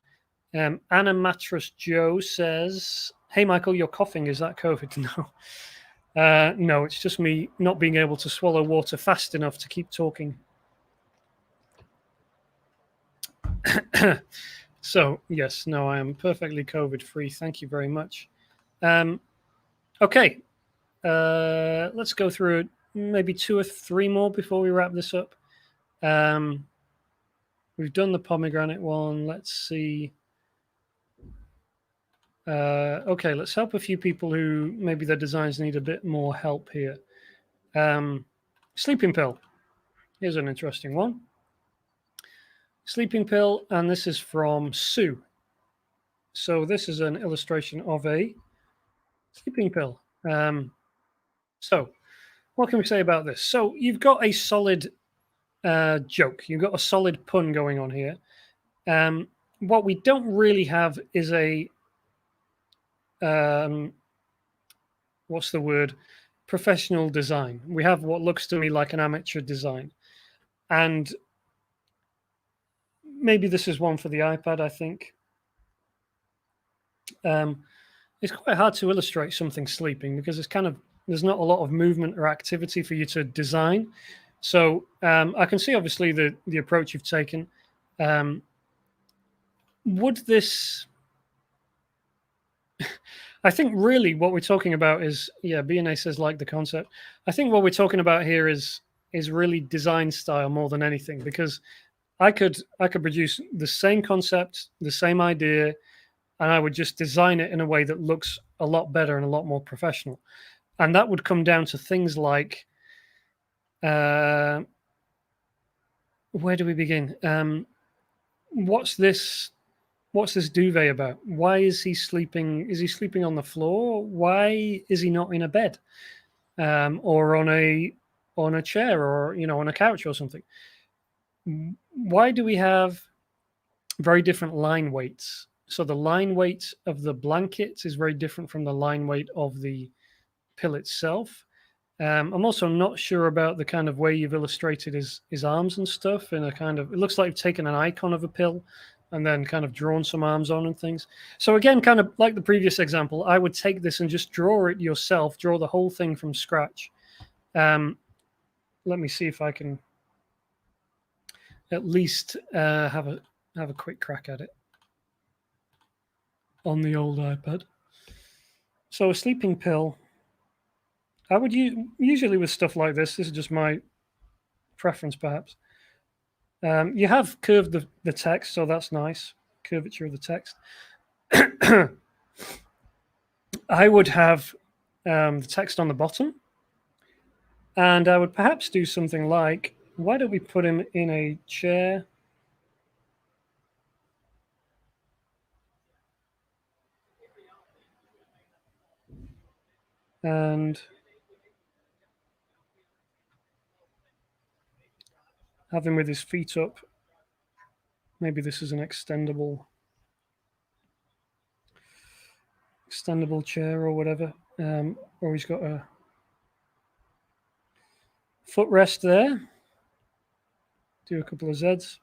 Anna Mattress Joe says, hey, Michael, you're coughing. Is that COVID? No. No, it's just me not being able to swallow water fast enough to keep talking. So, yes, no, I am perfectly COVID-free. Thank you very much. Okay. Let's go through maybe 2 or 3 more before we wrap this up. We've done the pomegranate one. Let's see. Okay, let's help a few people who maybe their designs need a bit more help here. Sleeping pill. Here's an interesting one. Sleeping pill, and this is from Sue. So this is an illustration of a sleeping pill. So what can we say about this? So you've got a solid joke. You've got a solid pun going on here. What we don't really have is a what's the word? Professional design. We have what looks to me like an amateur design. And maybe this is one for the iPad, I think. It's quite hard to illustrate something sleeping because there's not a lot of movement or activity for you to design. So I can see obviously the approach you've taken. Would this... I think really what we're talking about is, yeah, BNA says like the concept. I think what we're talking about here is really design style more than anything, because I could produce the same concept, the same idea, and I would just design it in a way that looks a lot better and a lot more professional. And that would come down to things like, where do we begin? What's this duvet about? Why is he sleeping? Is he sleeping on the floor? Why is he not in a bed, or on a chair, or on a couch or something? Why do we have very different line weights? So the line weight of the blankets is very different from the line weight of the pill itself. I'm also not sure about the kind of way you've illustrated his arms and stuff in a kind of, it looks like you've taken an icon of a pill and then kind of drawn some arms on and things. So again, kind of like the previous example, I would take this and just draw it yourself, draw the whole thing from scratch. Let me see if I can at least have a quick crack at it on the old iPad. So a sleeping pill, I would usually with stuff like this is just my preference perhaps. You have curved the text, so that's nice. Curvature of the text. I would have the text on the bottom, and I would perhaps do something like, why don't we put him in a chair? and have him with his feet up. Maybe this is an extendable chair or whatever, or he's got a footrest there. Do a couple of Zs.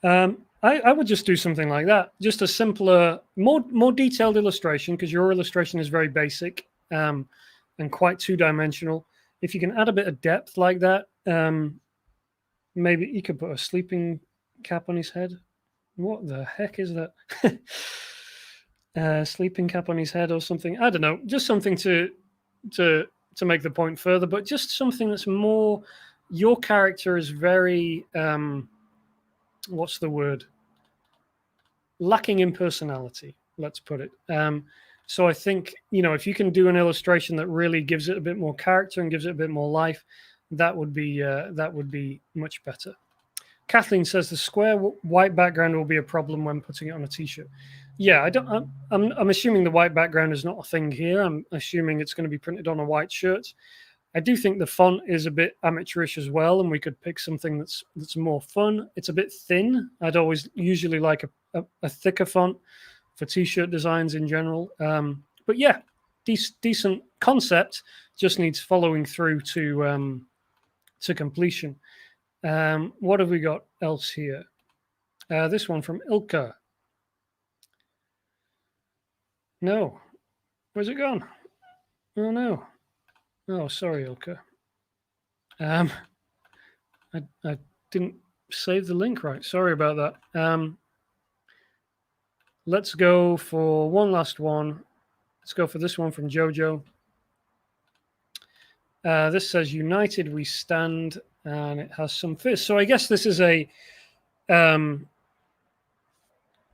I would just do something like that, just a simpler, more detailed illustration, because your illustration is very basic and quite two-dimensional. If you can add a bit of depth like that, maybe you could put a sleeping cap on his head. What the heck is that? Sleeping cap on his head or something. I don't know. Just something to make the point further, but just something that's more. Your character is very. What's the word? Lacking in personality. Let's put it. So I think if you can do an illustration that really gives it a bit more character and gives it a bit more life, that would be much better. Kathleen says the square white background will be a problem when putting it on a t-shirt. Yeah, I'm assuming the white background is not a thing here. I'm assuming it's going to be printed on a white shirt. I do think the font is a bit amateurish as well, and we could pick something that's more fun. It's a bit thin. I'd usually like a thicker font for t-shirt designs in general. But yeah, decent concept, just needs following through to completion. What have we got else here? This one from Ilka. No. Where's it gone? Oh, no. Oh, sorry, Ilka. I didn't save the link right. Sorry about that. Let's go for one last one. Let's go for this one from Jojo. This says, United we stand, and it has some fists. So I guess this is a... well,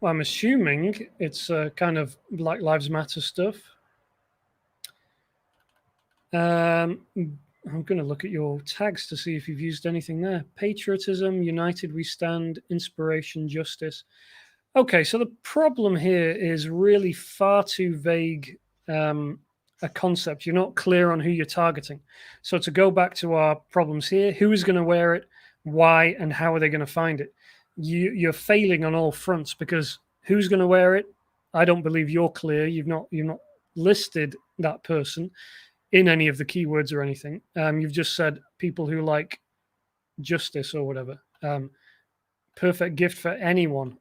I'm assuming it's kind of Black Lives Matter stuff. I'm going to look at your tags to see if you've used anything there. Patriotism, United we stand, inspiration, justice. Okay, so the problem here is really far too vague a concept. You're not clear on who you're targeting. So to go back to our problems here, who is going to wear it, why, and how are they going to find it? You're failing on all fronts, because who's going to wear it? I don't believe you're clear. You've not listed that person in any of the keywords or anything. You've just said people who like justice or whatever. Perfect gift for anyone.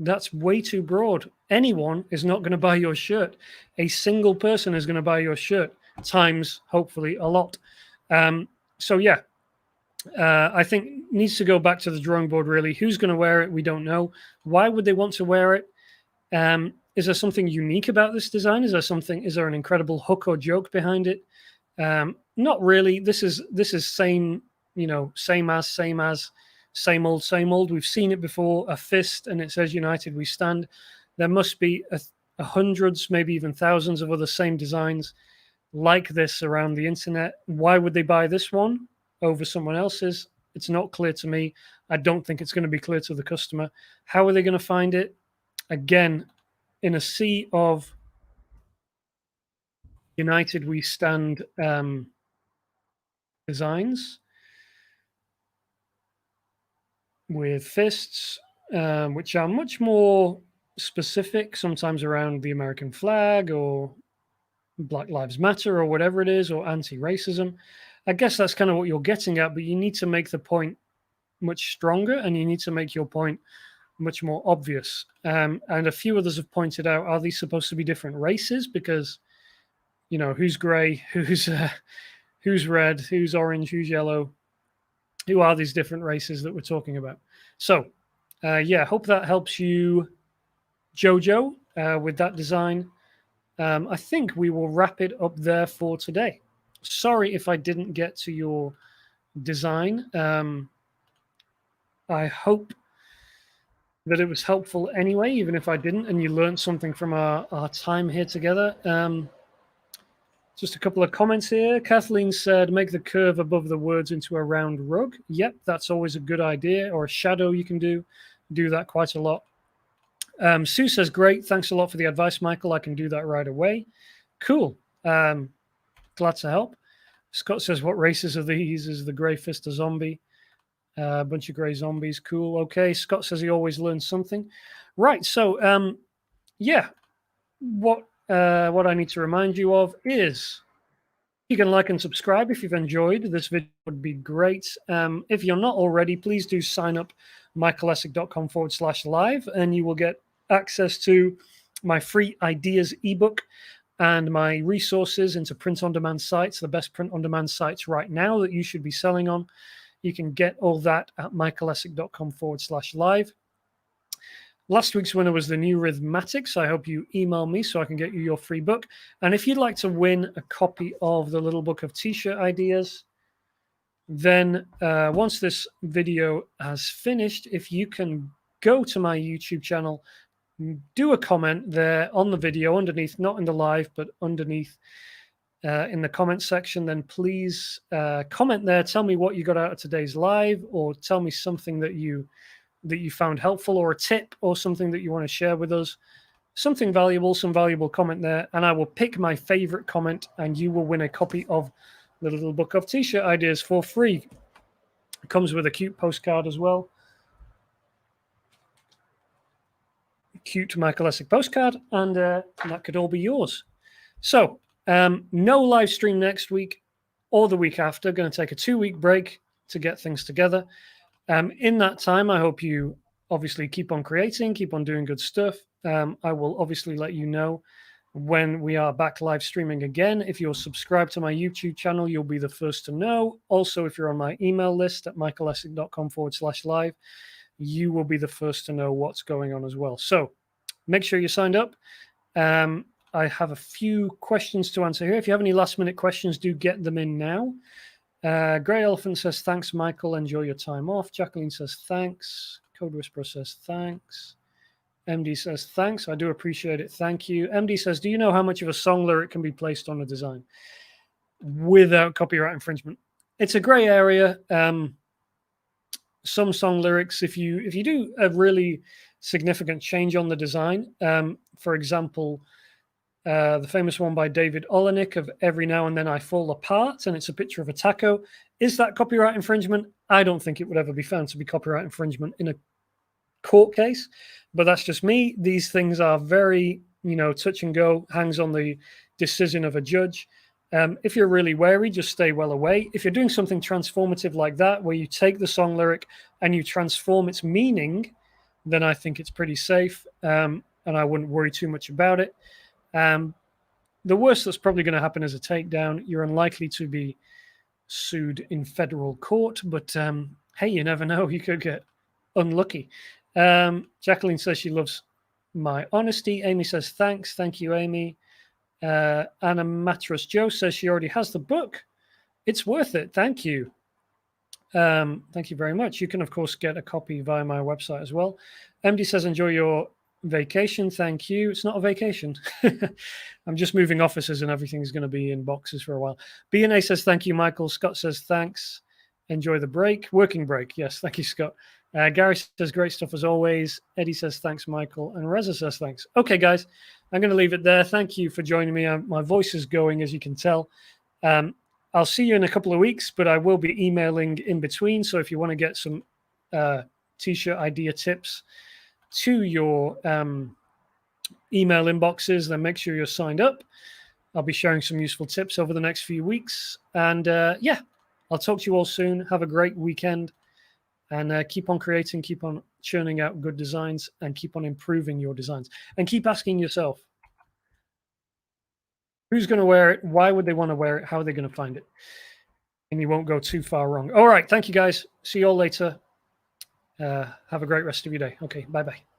That's way too broad. Anyone is not going to buy your shirt. A single person is going to buy your shirt, times hopefully a lot. So yeah, I think needs to go back to the drawing board, really. Who's going to wear it? We don't know. Why would they want to wear it? Is there something unique about this design? Is there an incredible hook or joke behind it? Not really. This is same as, same old. We've seen it before, a fist, and it says United we stand. There must be hundreds, maybe even thousands of other same designs like this around the internet. Why would they buy this one over someone else's? It's not clear to me. I don't think it's going to be clear to the customer. How are they going to find it? Again, in a sea of United we stand designs with fists, which are much more specific, sometimes around the American flag or Black Lives Matter or whatever it is, or anti-racism. I guess that's kind of what you're getting at, but you need to make the point much stronger, and you need to make your point much more obvious. And a few others have pointed out, are these supposed to be different races? Because, who's gray, who's red, who's orange, who's yellow? Who are these different races that we're talking about? So, hope that helps you, Jojo, with that design. I think we will wrap it up there for today. Sorry if I didn't get to your design. I hope that it was helpful anyway, even if I didn't, and you learned something from our time here together. Just a couple of comments here. Kathleen said, make the curve above the words into a round rug. Yep, that's always a good idea. Or a shadow you can do that quite a lot. Sue says, great. Thanks a lot for the advice, Michael. I can do that right away. Cool. Glad to help. Scott says, what races are these? Is the Grey Fist a zombie? A bunch of grey zombies. Cool. Okay. Scott says he always learns something. Right. So, yeah. What I need to remind you of is you can like and subscribe if you've enjoyed this video. Would be great. If you're not already, please do sign up michaelessick.com/live, and you will get access to my free ideas ebook and my resources into print-on-demand sites, the best print-on-demand sites right now that you should be selling on. You can get all that at michaelessick.com/live. Last week's winner was the New Rhythmatics. I hope you email me so I can get you your free book. And if you'd like to win a copy of the Little Book of T-shirt ideas, then once this video has finished, if you can go to my YouTube channel, do a comment there on the video underneath, not in the live, but underneath in the comment section, then please comment there. Tell me what you got out of today's live, or tell me something that you found helpful, or a tip or something that you want to share with us. Something valuable, some valuable comment there, and I will pick my favorite comment, and you will win a copy of the Little Book of T-shirt ideas for free. It comes with a cute postcard as well. Cute Michael Essick postcard, and that could all be yours. So, no live stream next week or the week after. Going to take a 2-week break to get things together. In that time, I hope you obviously keep on creating, keep on doing good stuff. I will obviously let you know when we are back live streaming again. If you're subscribed to my YouTube channel, you'll be the first to know. Also, if you're on my email list at michaelessick.com/live, you will be the first to know what's going on as well. So make sure you're signed up. I have a few questions to answer here. If you have any last minute questions, do get them in now. Grey Elephant says, thanks, Michael. Enjoy your time off. Jacqueline says, thanks. Code Whisperer says, thanks. MD says, thanks. I do appreciate it. Thank you. MD says, do you know how much of a song lyric can be placed on a design without copyright infringement? It's a gray area. Some song lyrics, if you do a really significant change on the design, for example, the famous one by David Olenek of Every Now and Then I Fall Apart, and it's a picture of a taco. Is that copyright infringement? I don't think it would ever be found to be copyright infringement in a court case, but that's just me. These things are very, touch and go, hangs on the decision of a judge. If you're really wary, just stay well away. If you're doing something transformative like that, where you take the song lyric and you transform its meaning, then I think it's pretty safe, and I wouldn't worry too much about it. The worst that's probably going to happen is a takedown. You're unlikely to be sued in federal court, but hey, you never know. You could get unlucky. Jacqueline says she loves my honesty. Amy says, thanks. Thank you, Amy. Anna Mattress Joe says she already has the book. It's worth it. Thank you. Thank you very much. You can, of course, get a copy via my website as well. MD says, enjoy your vacation. Thank you. It's not a vacation. I'm just moving offices and everything's going to be in boxes for a while. BNA says, thank you, Michael. Scott says, thanks. Enjoy the break. Working break. Yes. Thank you, Scott. Gary says, great stuff as always. Eddie says, thanks, Michael. And Reza says, thanks. Okay, guys, I'm going to leave it there. Thank you for joining me. My voice is going, as you can tell. I'll see you in a couple of weeks, but I will be emailing in between. So if you want to get some T-shirt idea tips to your email inboxes, then make sure you're signed up. I'll be sharing some useful tips over the next few weeks. And yeah, I'll talk to you all soon. Have a great weekend. And keep on creating, keep on churning out good designs, and keep on improving your designs. And keep asking yourself, who's going to wear it? Why would they want to wear it? How are they going to find it? And you won't go too far wrong. All right. Thank you, guys. See you all later. Have a great rest of your day. Okay. Bye-bye.